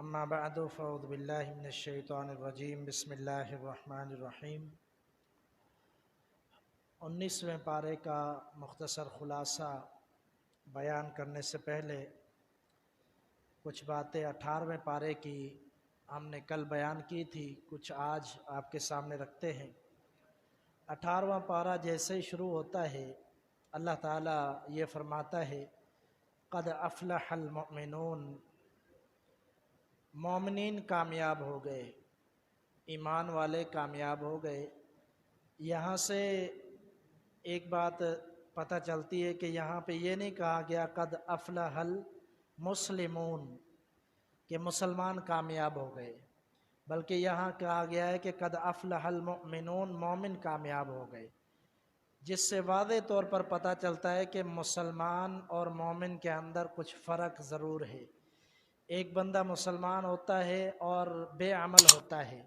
اما بعد فاعوذ باللہ من الشیطان الرجیم بسم اللہ الرحمن الرحیم 19ویں پارے کا مختصر خلاصہ بیان کرنے سے پہلے کچھ باتیں 18ویں پارے کی ہم نے کل بیان کی تھی، کچھ آج آپ کے سامنے رکھتے ہیں۔ 18واں پارہ جیسے ہی شروع ہوتا ہے اللہ تعالیٰ یہ فرماتا ہے قد افلح المؤمنون، مومنین کامیاب ہو گئے، ایمان والے کامیاب ہو گئے۔ یہاں سے ایک بات پتہ چلتی ہے کہ یہاں پہ یہ نہیں کہا گیا قد افلح المسلمون کہ مسلمان کامیاب ہو گئے، بلکہ یہاں کہا گیا ہے کہ قد افلح المؤمنون، مومن کامیاب ہو گئے، جس سے واضح طور پر پتہ چلتا ہے کہ مسلمان اور مومن کے اندر کچھ فرق ضرور ہے۔ ایک بندہ مسلمان ہوتا ہے اور بے عمل ہوتا ہے،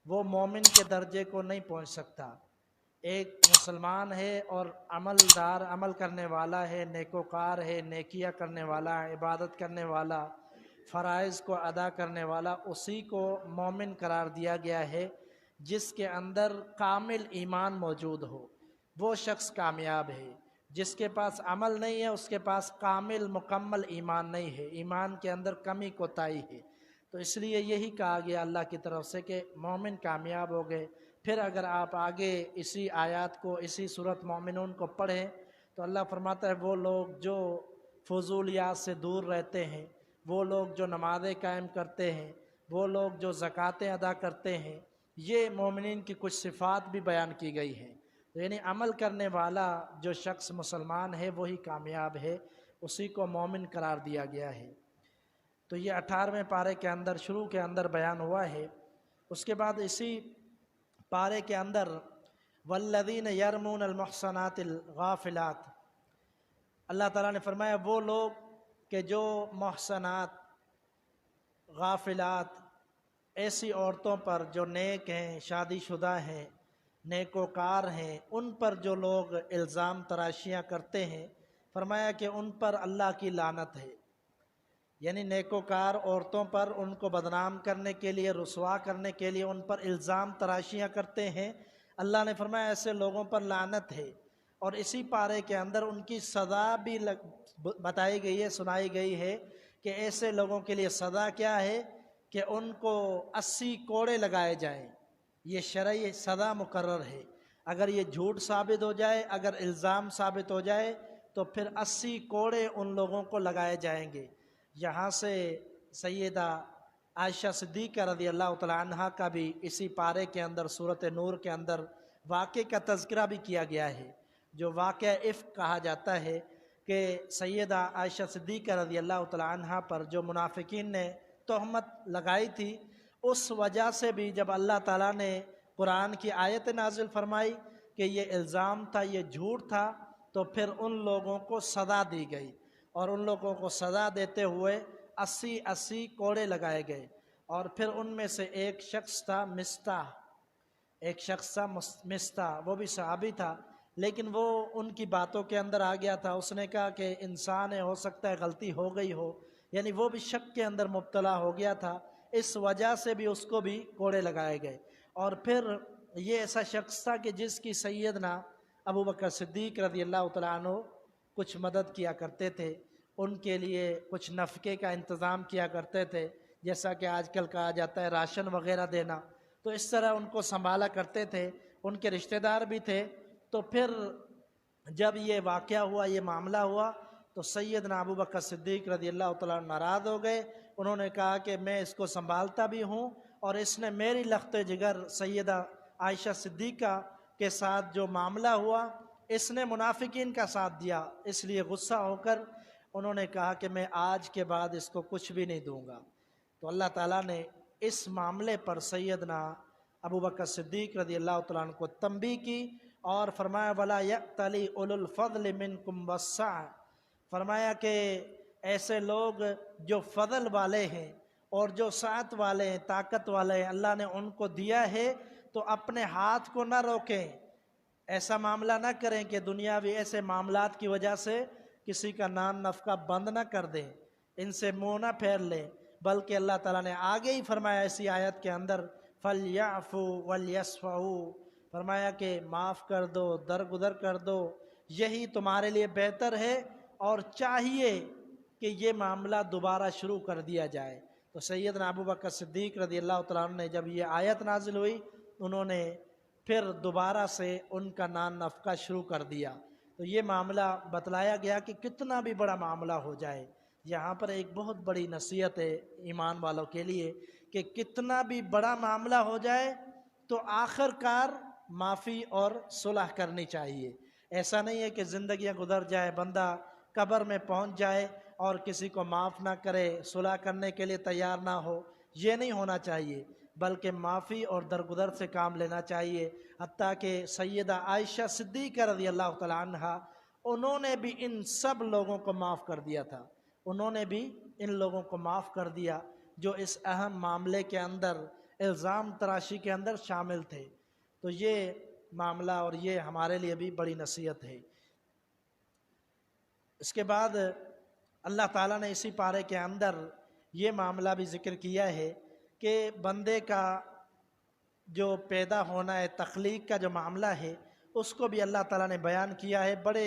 وہ مومن کے درجے کو نہیں پہنچ سکتا۔ ایک مسلمان ہے اور عملدار، عمل کرنے والا ہے، نیکوکار ہے، نیکیاں کرنے والا، عبادت کرنے والا، فرائض کو ادا کرنے والا، اسی کو مومن قرار دیا گیا ہے۔ جس کے اندر کامل ایمان موجود ہو وہ شخص کامیاب ہے۔ جس کے پاس عمل نہیں ہے اس کے پاس کامل مکمل ایمان نہیں ہے، ایمان کے اندر کمی کوتاہی ہے۔ تو اس لیے یہی کہا گیا اللہ کی طرف سے کہ مومن کامیاب ہو گئے۔ پھر اگر آپ آگے اسی آیات کو، اسی سورۃ مومنون کو پڑھیں تو اللہ فرماتا ہے وہ لوگ جو فضولیات سے دور رہتے ہیں، وہ لوگ جو نمازیں قائم کرتے ہیں، وہ لوگ جو زکوٰۃیں ادا کرتے ہیں، یہ مومنین کی کچھ صفات بھی بیان کی گئی ہیں۔ یعنی عمل کرنے والا جو شخص مسلمان ہے وہی کامیاب ہے، اسی کو مومن قرار دیا گیا ہے۔ تو یہ 18ویں پارے کے اندر، شروع کے اندر بیان ہوا ہے۔ اس کے بعد اسی پارے کے اندر والذین یرمون المحصنات الغافلات، اللہ تعالیٰ نے فرمایا وہ لوگ کہ جو محصنات، غافلات، ایسی عورتوں پر جو نیک ہیں، شادی شدہ ہیں، نیکوکار ہیں، ان پر جو لوگ الزام تراشیاں کرتے ہیں، فرمایا کہ ان پر اللہ کی لعنت ہے۔ یعنی نیکوکار عورتوں پر ان کو بدنام کرنے کے لیے، رسوا کرنے کے لیے ان پر الزام تراشیاں کرتے ہیں، اللہ نے فرمایا ایسے لوگوں پر لعنت ہے۔ اور اسی پارے کے اندر ان کی سزا بھی بتائی گئی ہے، سنائی گئی ہے کہ ایسے لوگوں کے لیے سزا کیا ہے کہ ان کو 80 کوڑے لگائے جائیں۔ یہ شرعی سزا مقرر ہے۔ اگر یہ جھوٹ ثابت ہو جائے، اگر الزام ثابت ہو جائے تو پھر 80 کوڑے ان لوگوں کو لگائے جائیں گے۔ یہاں سے سیدہ عائشہ صدیقہ رضی اللہ تعالیٰ عنہ کا بھی اسی پارے کے اندر، سورۃ نور کے اندر واقعے کا تذکرہ بھی کیا گیا ہے، جو واقعہ افک کہا جاتا ہے کہ سیدہ عائشہ صدیقہ رضی اللہ تعالیٰ عنہ پر جو منافقین نے تہمت لگائی تھی، اس وجہ سے بھی جب اللہ تعالیٰ نے قرآن کی آیت نازل فرمائی کہ یہ الزام تھا، یہ جھوٹ تھا، تو پھر ان لوگوں کو سزا دی گئی، اور ان لوگوں کو سزا دیتے ہوئے 80 کوڑے لگائے گئے۔ اور پھر ان میں سے ایک شخص تھا مستح، ایک شخص تھا مستح، وہ بھی صحابی تھا، لیکن وہ ان کی باتوں کے اندر آ گیا تھا۔ اس نے کہا کہ انسان ہے، ہو سکتا ہے غلطی ہو گئی ہو، یعنی وہ بھی شک کے اندر مبتلا ہو گیا تھا، اس وجہ سے بھی اس کو بھی کوڑے لگائے گئے۔ اور پھر یہ ایسا شخص تھا کہ جس کی سیدنا ابو بکر صدیق رضی اللہ تعالیٰ عنہ کچھ مدد کیا کرتے تھے، ان کے لیے کچھ نفقے کا انتظام کیا کرتے تھے، جیسا کہ آج کل کہا جاتا ہے راشن وغیرہ دینا، تو اس طرح ان کو سنبھالا کرتے تھے، ان کے رشتہ دار بھی تھے۔ تو پھر جب یہ واقعہ ہوا، یہ معاملہ ہوا، تو سیدنا ابو بکر صدیق رضی اللہ تعالیٰ عنہ ناراض ہو گئے۔ انہوں نے کہا کہ میں اس کو سنبھالتا بھی ہوں، اور اس نے میری لخت جگر سیدہ عائشہ صدیقہ کے ساتھ جو معاملہ ہوا، اس نے منافقین کا ساتھ دیا، اس لیے غصہ ہو کر انہوں نے کہا کہ میں آج کے بعد اس کو کچھ بھی نہیں دوں گا۔ تو اللہ تعالیٰ نے اس معاملے پر سیدنا ابو بکر صدیق رضی اللہ تعالیٰ عنہ کو تنبیہ کی اور فرمایا وَلَا يَأْتَلِ أُولُو الْفَضْلِ مِنْكُمْ وَالسَّعَةِ، فرمایا کہ ایسے لوگ جو فضل والے ہیں اور جو سعت والے ہیں، طاقت والے ہیں، اللہ نے ان کو دیا ہے، تو اپنے ہاتھ کو نہ روکیں، ایسا معاملہ نہ کریں کہ دنیاوی ایسے معاملات کی وجہ سے کسی کا نان نفقہ بند نہ کر دیں، ان سے منہ نہ پھیر لیں، بلکہ اللہ تعالیٰ نے آگے ہی فرمایا اسی آیت کے اندر فَلْيَعْفُوا وَلْيَصْفَحُوا، فرمایا کہ معاف کر دو، درگزر کر دو، یہی تمہارے لیے بہتر ہے، اور چاہیے کہ یہ معاملہ دوبارہ شروع کر دیا جائے۔ تو سیدنا ابوبکر صدیق رضی اللہ تعالیٰ عنہ نے جب یہ آیت نازل ہوئی، انہوں نے پھر دوبارہ سے ان کا نان نفقہ شروع کر دیا۔ تو یہ معاملہ بتلایا گیا کہ کتنا بھی بڑا معاملہ ہو جائے، یہاں پر ایک بہت بڑی نصیحت ہے ایمان والوں کے لیے کہ کتنا بھی بڑا معاملہ ہو جائے تو آخر کار معافی اور صلح کرنی چاہیے۔ ایسا نہیں ہے کہ زندگیاں گزر جائے، بندہ قبر میں پہنچ جائے اور کسی کو معاف نہ کرے، صلح کرنے کے لیے تیار نہ ہو، یہ نہیں ہونا چاہیے، بلکہ معافی اور درگزر سے کام لینا چاہیے۔ حتیٰ کہ سیدہ عائشہ صدیقہ رضی اللہ تعالیٰ عنہا، انہوں نے بھی ان سب لوگوں کو معاف کر دیا تھا، انہوں نے بھی ان لوگوں کو معاف کر دیا جو اس اہم معاملے کے اندر الزام تراشی کے اندر شامل تھے۔ تو یہ معاملہ اور یہ ہمارے لیے بھی بڑی نصیحت ہے۔ اس کے بعد اللہ تعالیٰ نے اسی پارے کے اندر یہ معاملہ بھی ذکر کیا ہے کہ بندے کا جو پیدا ہونا ہے، تخلیق کا جو معاملہ ہے، اس کو بھی اللہ تعالیٰ نے بیان کیا ہے بڑے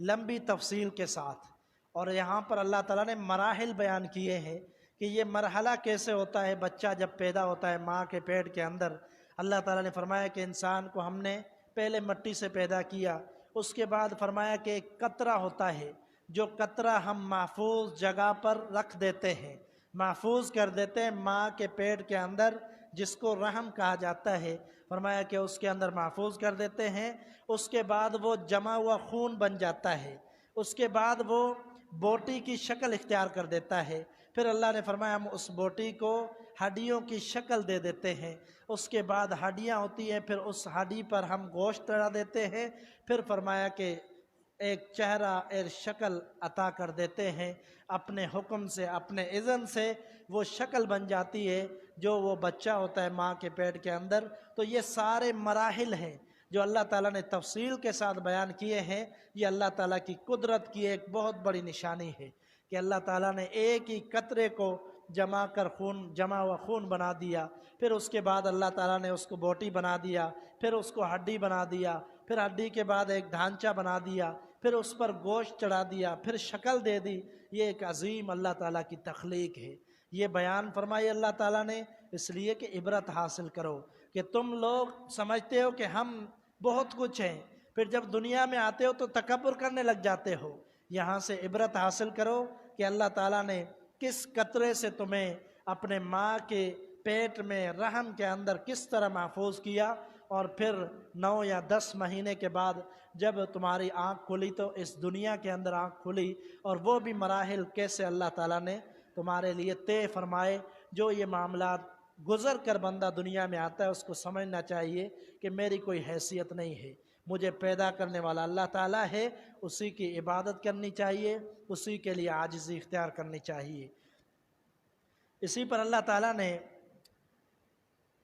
لمبی تفصیل کے ساتھ، اور یہاں پر اللہ تعالیٰ نے مراحل بیان کیے ہیں کہ یہ مرحلہ کیسے ہوتا ہے۔ بچہ جب پیدا ہوتا ہے ماں کے پیٹ کے اندر، اللہ تعالیٰ نے فرمایا کہ انسان کو ہم نے پہلے مٹی سے پیدا کیا، اس کے بعد فرمایا کہ ایک قطرہ ہوتا ہے، جو قطرہ ہم محفوظ جگہ پر رکھ دیتے ہیں، محفوظ کر دیتے ہیں ماں کے پیٹ کے اندر، جس کو رحم کہا جاتا ہے، فرمایا کہ اس کے اندر محفوظ کر دیتے ہیں۔ اس کے بعد وہ جمع ہوا خون بن جاتا ہے، اس کے بعد وہ بوٹی کی شکل اختیار کر دیتا ہے، پھر اللہ نے فرمایا ہم اس بوٹی کو ہڈیوں کی شکل دے دیتے ہیں، اس کے بعد ہڈیاں ہوتی ہیں، پھر اس ہڈی پر ہم گوشت چڑھا دیتے ہیں، پھر فرمایا کہ ایک چہرہ ایک شکل عطا کر دیتے ہیں، اپنے حکم سے، اپنے اذن سے وہ شکل بن جاتی ہے جو وہ بچہ ہوتا ہے ماں کے پیٹ کے اندر۔ تو یہ سارے مراحل ہیں جو اللہ تعالیٰ نے تفصیل کے ساتھ بیان کیے ہیں۔ یہ اللہ تعالیٰ کی قدرت کی ایک بہت بڑی نشانی ہے کہ اللہ تعالیٰ نے ایک ہی قطرے کو جمع ہوا خون بنا دیا، پھر اس کے بعد اللہ تعالیٰ نے اس کو بوٹی بنا دیا، پھر اس کو ہڈی بنا دیا، پھر ہڈی کے بعد ایک ڈھانچہ بنا دیا، پھر اس پر گوشت چڑھا دیا، پھر شکل دے دی۔ یہ ایک عظیم اللہ تعالیٰ کی تخلیق ہے۔ یہ بیان فرمائی اللہ تعالیٰ نے اس لیے کہ عبرت حاصل کرو، کہ تم لوگ سمجھتے ہو کہ ہم بہت کچھ ہیں، پھر جب دنیا میں آتے ہو تو تکبر کرنے لگ جاتے ہو۔ یہاں سے عبرت حاصل کرو کہ اللہ تعالیٰ نے کس قطرے سے تمہیں اپنے ماں کے پیٹ میں رحم کے اندر کس طرح محفوظ کیا، اور پھر 9 یا 10 مہینے کے بعد جب تمہاری آنکھ کھلی تو اس دنیا کے اندر آنکھ کھلی، اور وہ بھی مراحل کیسے اللہ تعالیٰ نے تمہارے لیے طے فرمائے۔ جو یہ معاملات گزر کر بندہ دنیا میں آتا ہے، اس کو سمجھنا چاہیے کہ میری کوئی حیثیت نہیں ہے، مجھے پیدا کرنے والا اللہ تعالیٰ ہے، اسی کی عبادت کرنی چاہیے، اسی کے لیے عاجزی اختیار کرنی چاہیے۔ اسی پر اللہ تعالیٰ نے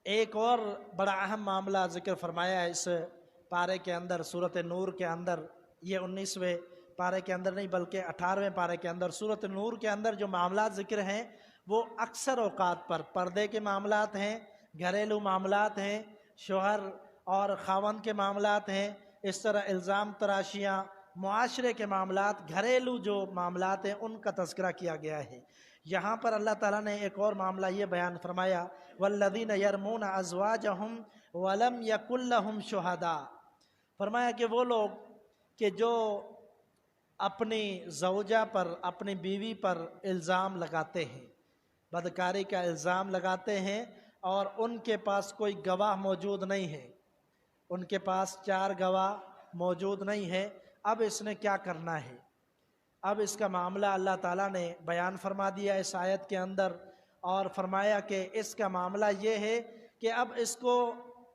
ایک اور بڑا اہم معاملہ ذکر فرمایا ہے اس پارے کے اندر، سورۃ نور کے اندر۔ یہ 19ویں پارے کے اندر نہیں بلکہ 18ویں پارے کے اندر، سورۃ نور کے اندر جو معاملات ذکر ہیں وہ اکثر اوقات پر پردے کے معاملات ہیں، گھریلو معاملات ہیں، شوہر اور خاوند کے معاملات ہیں، اس طرح الزام تراشیاں، معاشرے کے معاملات، گھریلو جو معاملات ہیں ان کا تذکرہ کیا گیا ہے۔ یہاں پر اللہ تعالیٰ نے ایک اور معاملہ یہ بیان فرمایا والذین یرمون ازواجہم ولم یکن لہم شہداء، فرمایا کہ وہ لوگ کہ جو اپنی زوجہ پر، اپنی بیوی پر الزام لگاتے ہیں، بدکاری کا الزام لگاتے ہیں، اور ان کے پاس کوئی گواہ موجود نہیں ہے، ان کے پاس 4 گواہ موجود نہیں ہے، اب اس نے کیا کرنا ہے؟ اب اس کا معاملہ اللہ تعالیٰ نے بیان فرما دیا اس آیت کے اندر، اور فرمایا کہ اس کا معاملہ یہ ہے کہ اب اس کو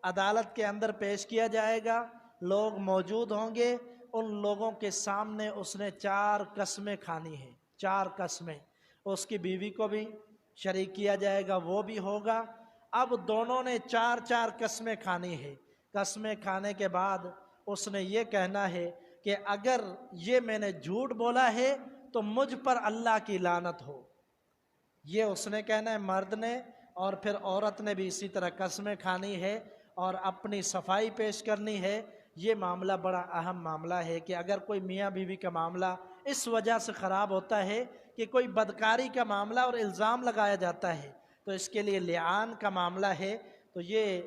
عدالت کے اندر پیش کیا جائے گا، لوگ موجود ہوں گے، ان لوگوں کے سامنے اس نے 4 قسمیں کھانی ہیں، 4 قسمیں، اس کی بیوی کو بھی شریک کیا جائے گا، وہ بھی ہوگا۔ اب دونوں نے 4 قسمیں کھانی ہے۔ قسمیں کھانے کے بعد اس نے یہ کہنا ہے کہ اگر یہ میں نے جھوٹ بولا ہے تو مجھ پر اللہ کی لعنت ہو، یہ اس نے کہنا ہے مرد نے، اور پھر عورت نے بھی اسی طرح قسمیں کھانی ہے اور اپنی صفائی پیش کرنی ہے۔ یہ معاملہ بڑا اہم معاملہ ہے کہ اگر کوئی میاں بیوی کا معاملہ اس وجہ سے خراب ہوتا ہے کہ کوئی بدکاری کا معاملہ اور الزام لگایا جاتا ہے، تو اس کے لیے لعان کا معاملہ ہے۔ تو یہ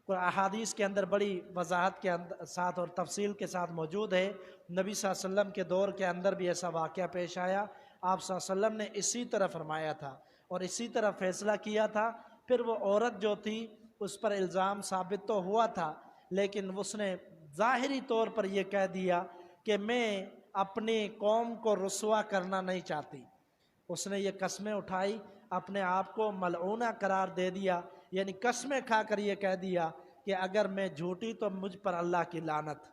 احادیث کے اندر بڑی وضاحت کے ساتھ اور تفصیل کے ساتھ موجود ہے۔ نبی صلی اللہ علیہ وسلم کے دور کے اندر بھی ایسا واقعہ پیش آیا، آپ صلی اللہ علیہ وسلم نے اسی طرح فرمایا تھا اور اسی طرح فیصلہ کیا تھا۔ پھر وہ عورت جو تھی اس پر الزام ثابت تو ہوا تھا، لیکن اس نے ظاہری طور پر یہ کہہ دیا کہ میں اپنی قوم کو رسوا کرنا نہیں چاہتی۔ اس نے یہ قسمیں اٹھائی، اپنے آپ کو ملعونہ قرار دے دیا، یعنی قسمیں کھا کر یہ کہہ دیا کہ اگر میں جھوٹی تو مجھ پر اللہ کی لعنت۔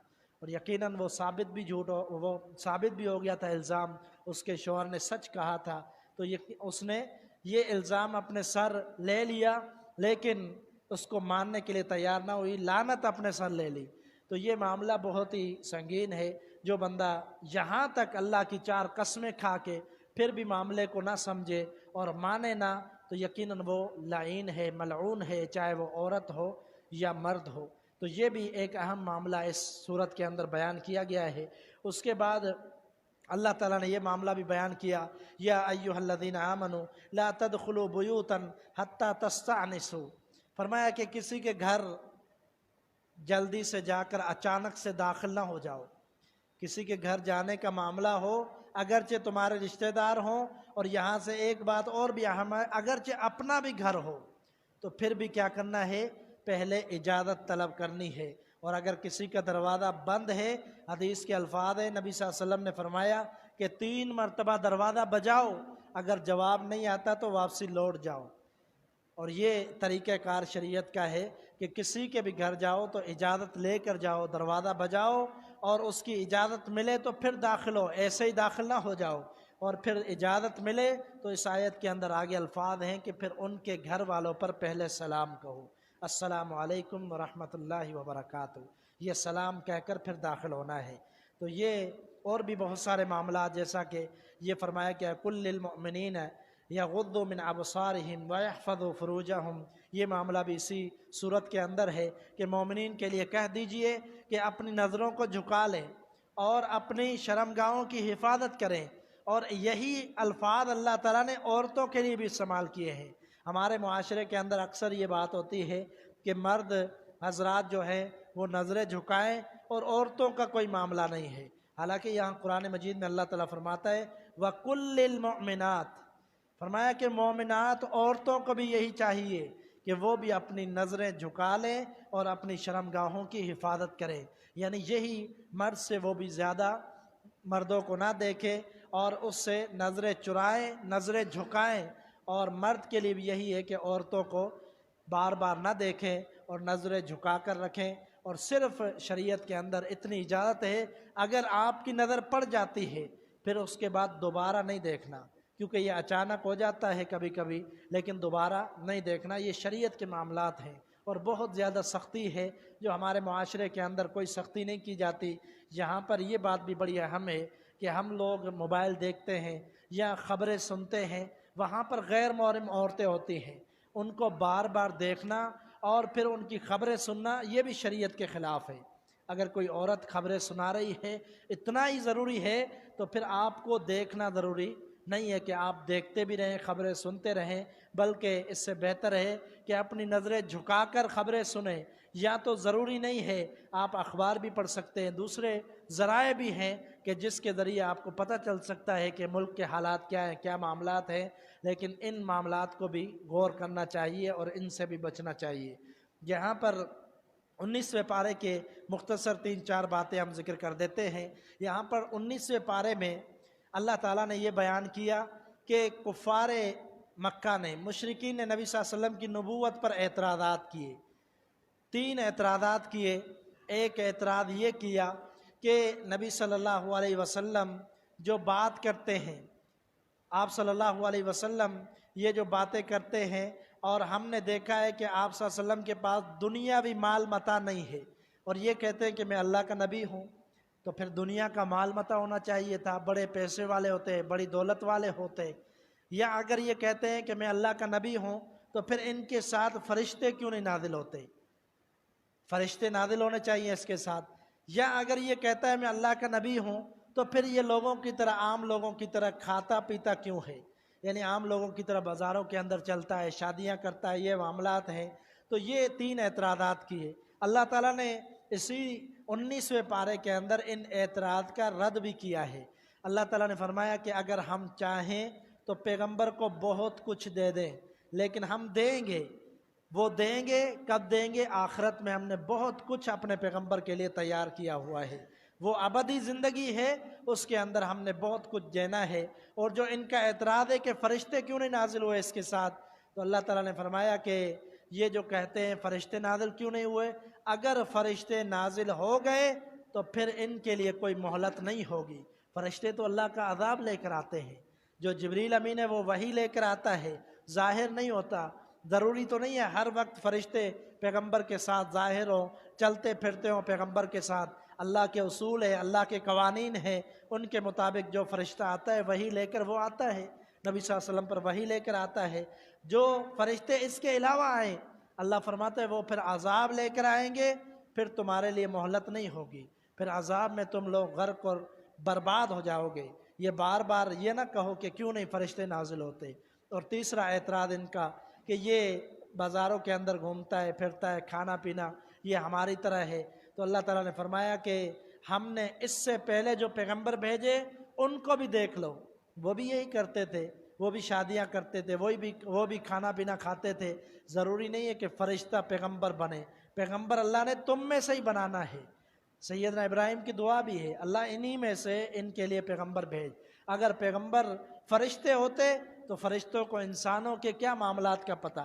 اور یقیناً وہ ثابت بھی ہو گیا تھا الزام، اس کے شوہر نے سچ کہا تھا، تو اس نے یہ الزام اپنے سر لے لیا، لیکن اس کو ماننے کے لیے تیار نہ ہوئی، لعنت اپنے سر لے لی۔ تو یہ معاملہ بہت ہی سنگین ہے۔ جو بندہ یہاں تک اللہ کی 4 قسمیں کھا کے پھر بھی معاملے کو نہ سمجھے اور مانے نہ، تو یقیناً وہ لعین ہے، ملعون ہے، چاہے وہ عورت ہو یا مرد ہو۔ تو یہ بھی ایک اہم معاملہ اس صورت کے اندر بیان کیا گیا ہے۔ اس کے بعد اللہ تعالیٰ نے یہ معاملہ بھی بیان کیا، یا ایھا الذین آمنوا لا تدخلوا بیوتا حتی تستأنسوا، فرمایا کہ کسی کے گھر جلدی سے جا کر اچانک سے داخل نہ ہو جاؤ۔ کسی کے گھر جانے کا معاملہ ہو، اگرچہ تمہارے رشتہ دار ہوں، اور یہاں سے ایک بات اور بھی اہم ہے، اگرچہ اپنا بھی گھر ہو تو پھر بھی کیا کرنا ہے؟ پہلے اجازت طلب کرنی ہے۔ اور اگر کسی کا دروازہ بند ہے، حدیث کے الفاظ ہے، نبی صلی اللہ علیہ وسلم نے فرمایا کہ 3 مرتبہ دروازہ بجاؤ، اگر جواب نہیں آتا تو واپسی لوٹ جاؤ۔ اور یہ طریقہ کار شریعت کا ہے کہ کسی کے بھی گھر جاؤ تو اجازت لے کر جاؤ، دروازہ بجاؤ اور اس کی اجازت ملے تو پھر داخل ہو، ایسے ہی داخل نہ ہو جاؤ۔ اور پھر اجازت ملے تو اس آیت کے اندر آگے الفاظ ہیں کہ پھر ان کے گھر والوں پر پہلے سلام کہو، السلام علیکم ورحمۃ اللہ وبرکاتہ، یہ سلام کہہ کر پھر داخل ہونا ہے۔ تو یہ اور بھی بہت سارے معاملات، جیسا کہ یہ فرمایا کہ کل للمؤمنین یغضوا من ابصارہم ویحفظوا فروجہم، یہ معاملہ بھی اسی صورت کے اندر ہے کہ مومنین کے لیے کہہ دیجئے کہ اپنی نظروں کو جھکا لیں اور اپنی شرمگاہوں کی حفاظت کریں۔ اور یہی الفاظ اللہ تعالیٰ نے عورتوں کے لیے بھی استعمال کیے ہیں۔ ہمارے معاشرے کے اندر اکثر یہ بات ہوتی ہے کہ مرد حضرات جو ہیں وہ نظریں جھکائیں اور عورتوں کا کوئی معاملہ نہیں ہے، حالانکہ یہاں قرآن مجید میں اللہ تعالیٰ فرماتا ہے وَقُلْ لِلْمُؤْمِنَاتِ، فرمایا کہ مومنات عورتوں کو بھی یہی چاہیے کہ وہ بھی اپنی نظریں جھکا لیں اور اپنی شرمگاہوں کی حفاظت کریں، یعنی یہی مرد سے وہ بھی زیادہ مردوں کو نہ دیکھے اور اس سے نظریں چرائیں، نظریں جھکائیں۔ اور مرد کے لیے بھی یہی ہے کہ عورتوں کو بار بار نہ دیکھیں اور نظریں جھکا کر رکھیں۔ اور صرف شریعت کے اندر اتنی اجازت ہے، اگر آپ کی نظر پڑ جاتی ہے پھر اس کے بعد دوبارہ نہیں دیکھنا، کیونکہ یہ اچانک ہو جاتا ہے کبھی کبھی، لیکن دوبارہ نہیں دیکھنا۔ یہ شریعت کے معاملات ہیں اور بہت زیادہ سختی ہے جو ہمارے معاشرے کے اندر کوئی سختی نہیں کی جاتی۔ یہاں پر یہ بات بھی بڑی اہم ہے کہ ہم لوگ موبائل دیکھتے ہیں یا خبریں سنتے ہیں، وہاں پر غیر محرم عورتیں ہوتی ہیں، ان کو بار بار دیکھنا اور پھر ان کی خبریں سننا، یہ بھی شریعت کے خلاف ہے۔ اگر کوئی عورت خبریں سنا رہی ہے، اتنا ہی ضروری ہے تو پھر آپ کو دیکھنا ضروری نہیں ہے کہ آپ دیکھتے بھی رہیں، خبریں سنتے رہیں، بلکہ اس سے بہتر ہے کہ اپنی نظریں جھکا کر خبریں سنیں۔ یا تو ضروری نہیں ہے، آپ اخبار بھی پڑھ سکتے ہیں، دوسرے ذرائع بھی ہیں کہ جس کے ذریعے آپ کو پتہ چل سکتا ہے کہ ملک کے حالات کیا ہیں، کیا معاملات ہیں، لیکن ان معاملات کو بھی غور کرنا چاہیے اور ان سے بھی بچنا چاہیے۔ یہاں پر 19ویں پارے کے مختصر 3-4 باتیں ہم ذکر کر دیتے ہیں۔ یہاں پر 19ویں پارے میں اللہ تعالیٰ نے یہ بیان کیا کہ کفار مکہ نے، مشرکین نے نبی صلی اللہ علیہ وسلم کی نبوت پر اعتراضات کیے۔ 3 اعتراضات کیے۔ ایک اعتراض یہ کیا کہ نبی صلی اللہ علیہ وسلم جو بات کرتے ہیں، آپ صلی اللہ علیہ وسلم یہ جو باتیں کرتے ہیں، اور ہم نے دیکھا ہے کہ آپ صلی اللہ علیہ وسلم کے پاس دنیاوی مال متاع نہیں ہے، اور یہ کہتے ہیں کہ میں اللہ کا نبی ہوں، تو پھر دنیا کا مال متاع ہونا چاہیے تھا، بڑے پیسے والے ہوتے، بڑی دولت والے ہوتے، یا اگر یہ کہتے ہیں کہ میں اللہ کا نبی ہوں تو پھر ان کے ساتھ فرشتے کیوں نہیں نازل ہوتے؟ فرشتے نازل ہونے چاہیے اس کے ساتھ۔ یا اگر یہ کہتا ہے میں اللہ کا نبی ہوں تو پھر یہ لوگوں کی طرح، عام لوگوں کی طرح کھاتا پیتا کیوں ہے؟ یعنی عام لوگوں کی طرح بازاروں کے اندر چلتا ہے، شادیاں کرتا ہے، یہ معاملات ہیں۔ تو یہ 3 اعتراضات کیے اللہ تعالیٰ نے اسی 19ویں پارے کے اندر ان اعتراض کا رد بھی کیا ہے۔ اللہ تعالیٰ نے فرمایا کہ اگر ہم چاہیں تو پیغمبر کو بہت کچھ دے دیں، لیکن ہم دیں گے۔ وہ دیں گے، کب دیں گے؟ آخرت میں ہم نے بہت کچھ اپنے پیغمبر کے لیے تیار کیا ہوا ہے۔ وہ ابدی زندگی ہے، اس کے اندر ہم نے بہت کچھ دینا ہے۔ اور جو ان کا اعتراض ہے کہ فرشتے کیوں نہیں نازل ہوئے اس کے ساتھ، تو اللہ تعالیٰ نے فرمایا کہ یہ جو کہتے ہیں فرشتے نازل کیوں نہیں ہوئے، اگر فرشتے نازل ہو گئے تو پھر ان کے لیے کوئی مہلت نہیں ہوگی۔ فرشتے تو اللہ کا عذاب لے کر آتے ہیں۔ جو جبریل امین ہے وہ وحی لے کر آتا ہے، ظاہر نہیں ہوتا۔ ضروری تو نہیں ہے ہر وقت فرشتے پیغمبر کے ساتھ ظاہر ہوں، چلتے پھرتے ہوں پیغمبر کے ساتھ۔ اللہ کے اصول ہے، اللہ کے قوانین ہیں، ان کے مطابق جو فرشتہ آتا ہے وحی لے کر وہ آتا ہے، نبی صلی اللہ علیہ وسلم پر وحی لے کر آتا ہے۔ جو فرشتے اس کے علاوہ آئیں، اللہ فرماتا ہے وہ پھر عذاب لے کر آئیں گے، پھر تمہارے لیے مہلت نہیں ہوگی، پھر عذاب میں تم لوگ غرق اور برباد ہو جاؤ گے۔ یہ بار بار یہ نہ کہو کہ کیوں نہیں فرشتے نازل ہوتے۔ اور تیسرا اعتراض ان کا کہ یہ بازاروں کے اندر گھومتا ہے پھرتا ہے، کھانا پینا یہ ہماری طرح ہے۔ تو اللہ تعالیٰ نے فرمایا کہ ہم نے اس سے پہلے جو پیغمبر بھیجے ان کو بھی دیکھ لو، وہ بھی یہی کرتے تھے، وہ بھی شادیاں کرتے تھے، وہ بھی کھانا پینا کھاتے تھے۔ ضروری نہیں ہے کہ فرشتہ پیغمبر بنے، پیغمبر اللہ نے تم میں سے ہی بنانا ہے۔ سیدنا ابراہیم کی دعا بھی ہے، اللہ انہی میں سے ان کے لیے پیغمبر بھیج۔ اگر پیغمبر فرشتے ہوتے تو فرشتوں کو انسانوں کے کیا معاملات کا پتہ؟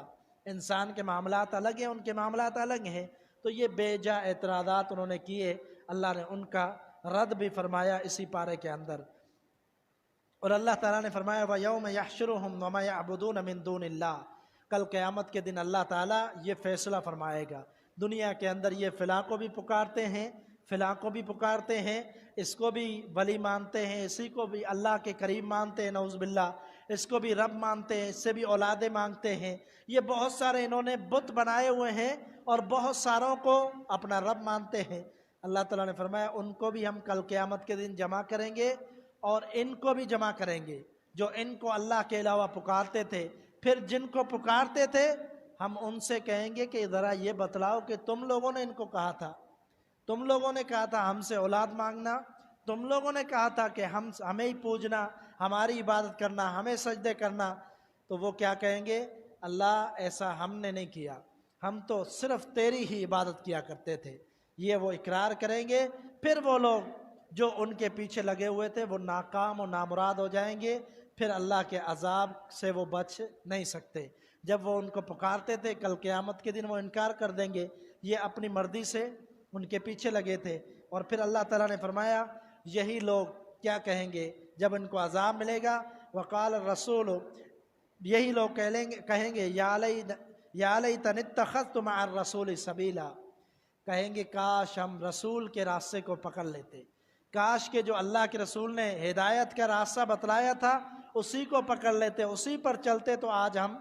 انسان کے معاملات الگ ہیں، ان کے معاملات الگ ہیں۔ تو یہ بے جا اعتراضات انہوں نے کیے، اللہ نے ان کا رد بھی فرمایا اسی پارے کے اندر۔ اور اللہ تعالیٰ نے فرمایا وَيَوْمَ يَحْشُرُهُمْ وَمَا يَعْبُدُونَ مِن دُونِ اللَّهِ، کل قیامت کے دن اللہ تعالیٰ یہ فیصلہ فرمائے گا۔ دنیا کے اندر یہ فلاں کو بھی پکارتے ہیں، فلاں کو بھی پکارتے ہیں، اس کو بھی ولی مانتے ہیں، اسی کو بھی اللہ کے قریب مانتے ہیں، نعوذ باللہ، اس کو بھی رب مانتے ہیں، اس سے بھی اولادیں مانگتے ہیں۔ یہ بہت سارے انہوں نے بت بنائے ہوئے ہیں اور بہت ساروں کو اپنا رب مانتے ہیں۔ اللہ تعالیٰ نے فرمایا ان کو بھی ہم کل قیامت کے دن جمع کریں گے اور ان کو بھی جمع کریں گے جو ان کو اللہ کے علاوہ پکارتے تھے۔ پھر جن کو پکارتے تھے ہم ان سے کہیں گے کہ ذرا یہ بتلاؤ کہ تم لوگوں نے ان کو کہا تھا، تم لوگوں نے کہا تھا ہم سے اولاد مانگنا، تم لوگوں نے کہا تھا کہ ہمیں ہی پوجنا، ہماری عبادت کرنا، ہمیں سجدے کرنا۔ تو وہ کیا کہیں گے؟ اللہ ایسا ہم نے نہیں کیا، ہم تو صرف تیری ہی عبادت کیا کرتے تھے۔ یہ وہ اقرار کریں گے، پھر وہ لوگ جو ان کے پیچھے لگے ہوئے تھے وہ ناکام و نامراد ہو جائیں گے، پھر اللہ کے عذاب سے وہ بچ نہیں سکتے۔ جب وہ ان کو پکارتے تھے کل قیامت کے دن وہ انکار کر دیں گے، یہ اپنی مرضی سے ان کے پیچھے لگے تھے۔ اور پھر اللہ تعالیٰ نے فرمایا یہی لوگ کیا کہیں گے جب ان کو عذاب ملے گا؟ وقال الرسول، یہی لوگ کہیں گے یا لیتنی اتخذت مع الرسول سبیلا، کہیں گے کاش ہم رسول کے راستے کو پکڑ لیتے، کاش کہ جو اللہ کے رسول نے ہدایت کا راستہ بتلایا تھا اسی کو پکڑ لیتے، اسی پر چلتے، تو آج ہم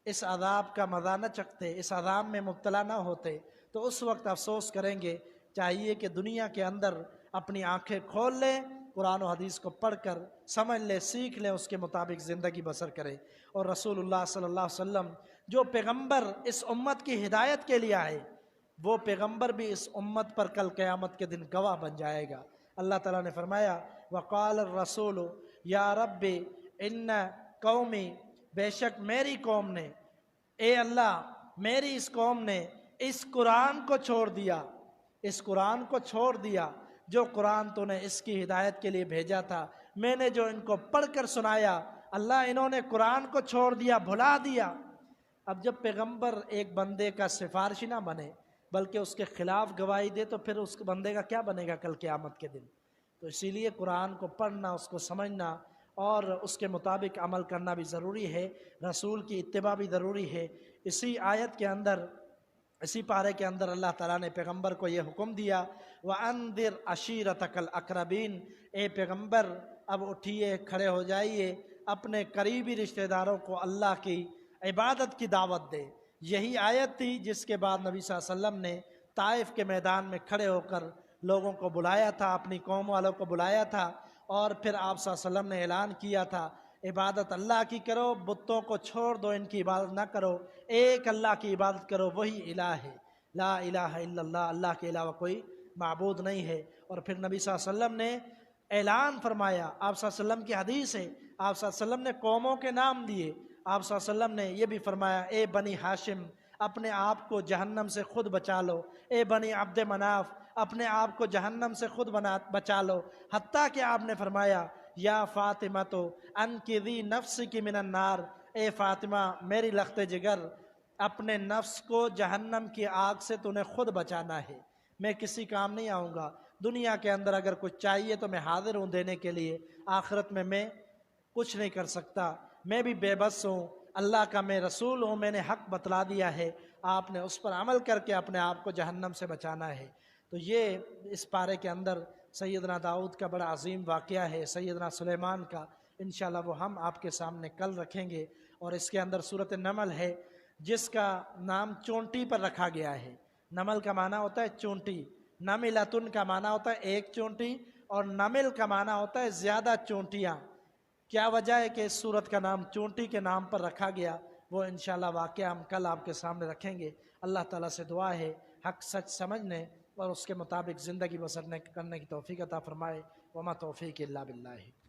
اس عذاب کا مزہ نہ چکھتے، اس عذاب میں مبتلا نہ ہوتے۔ تو اس وقت افسوس کریں گے۔ چاہیے کہ دنیا کے اندر اپنی آنکھیں کھول لیں، قرآن و حدیث کو پڑھ کر سمجھ لیں، سیکھ لیں، اس کے مطابق زندگی بسر کریں۔ اور رسول اللہ صلی اللہ علیہ وسلم جو پیغمبر اس امت کی ہدایت کے لیے آئے، وہ پیغمبر بھی اس امت پر کل قیامت کے دن گواہ بن جائے گا۔ اللہ تعالیٰ نے فرمایا وقال الرسول یا رب ان قومی، بے شک میری قوم نے، اے اللہ میری اس قوم نے اس قرآن کو چھوڑ دیا، اس قرآن کو چھوڑ دیا جو قرآن تو نے اس کی ہدایت کے لیے بھیجا تھا، میں نے جو ان کو پڑھ کر سنایا، اللہ انہوں نے قرآن کو چھوڑ دیا، بھلا دیا۔ اب جب پیغمبر ایک بندے کا سفارشی نہ بنے بلکہ اس کے خلاف گواہی دے تو پھر اس بندے کا کیا بنے گا کل قیامت کے دن؟ تو اسی لیے قرآن کو پڑھنا، اس کو سمجھنا اور اس کے مطابق عمل کرنا بھی ضروری ہے، رسول کی اتباع بھی ضروری ہے۔ اسی آیت کے اندر، اسی پارے کے اندر اللہ تعالیٰ نے پیغمبر کو یہ حکم دیا وَأَنذِرْ عَشِيرَتَكَ الْأَقْرَبِينَ، اے پیغمبر اب اٹھیے، کھڑے ہو جائیے، اپنے قریبی رشتہ داروں کو اللہ کی عبادت کی دعوت دے۔ یہی آیت تھی جس کے بعد نبی صلی اللہ علیہ وسلم نے طائف کے میدان میں کھڑے ہو کر لوگوں کو بلایا تھا، اپنی قوم والوں کو بلایا تھا، اور پھر آپ صلی اللہ علیہ وسلم نے اعلان کیا تھا عبادت اللہ کی کرو، بتوں کو چھوڑ دو، ان کی عبادت نہ کرو، ایک اللہ کی عبادت کرو، وہی الہ ہے، لا الہ الا اللہ، اللہ کے علاوہ کوئی معبود نہیں ہے۔ اور پھر نبی صلی اللہ علیہ وسلم نے اعلان فرمایا، آپ صلی اللہ علیہ وسلم کی حدیث ہے، آپ صلی اللہ علیہ وسلم نے قوموں کے نام دیے، آپ صلی اللہ علیہ وسلم نے یہ بھی فرمایا اے بنی ہاشم اپنے آپ کو جہنم سے خود بچا لو، اے بنی عبد مناف اپنے آپ کو جہنم سے خود بچا لو، حتیٰ کہ آپ نے فرمایا یا فاطمہ تو انقذی نفسک من النار، اے فاطمہ میری لخت جگر اپنے نفس کو جہنم کی آگ سے تو نے خود بچانا ہے، میں کسی کام نہیں آؤں گا۔ دنیا کے اندر اگر کچھ چاہیے تو میں حاضر ہوں دینے کے لیے، آخرت میں کچھ نہیں کر سکتا، میں بھی بے بس ہوں، اللہ کا میں رسول ہوں، میں نے حق بتلا دیا ہے، آپ نے اس پر عمل کر کے اپنے آپ کو جہنم سے بچانا ہے۔ تو یہ اس پارے کے اندر سیدنا داؤد کا بڑا عظیم واقعہ ہے، سیدنا سلیمان کا، انشاءاللہ وہ ہم آپ کے سامنے کل رکھیں گے۔ اور اس کے اندر سورۃ نمل ہے جس کا نام چونٹی پر رکھا گیا ہے۔ نمل کا معنی ہوتا ہے چونٹی، نملتن کا معنی ہوتا ہے ایک چونٹی، اور نمل کا معنی ہوتا ہے زیادہ چونٹیاں۔ کیا وجہ ہے کہ اس سورت کا نام چونٹی کے نام پر رکھا گیا، وہ انشاءاللہ واقعہ ہم کل آپ کے سامنے رکھیں گے۔ اللہ تعالیٰ سے دعا ہے حق سچ سمجھنے اور اس کے مطابق زندگی بسر کرنے کی توفیق عطا فرمائے۔ وما توفیق الا باللہ۔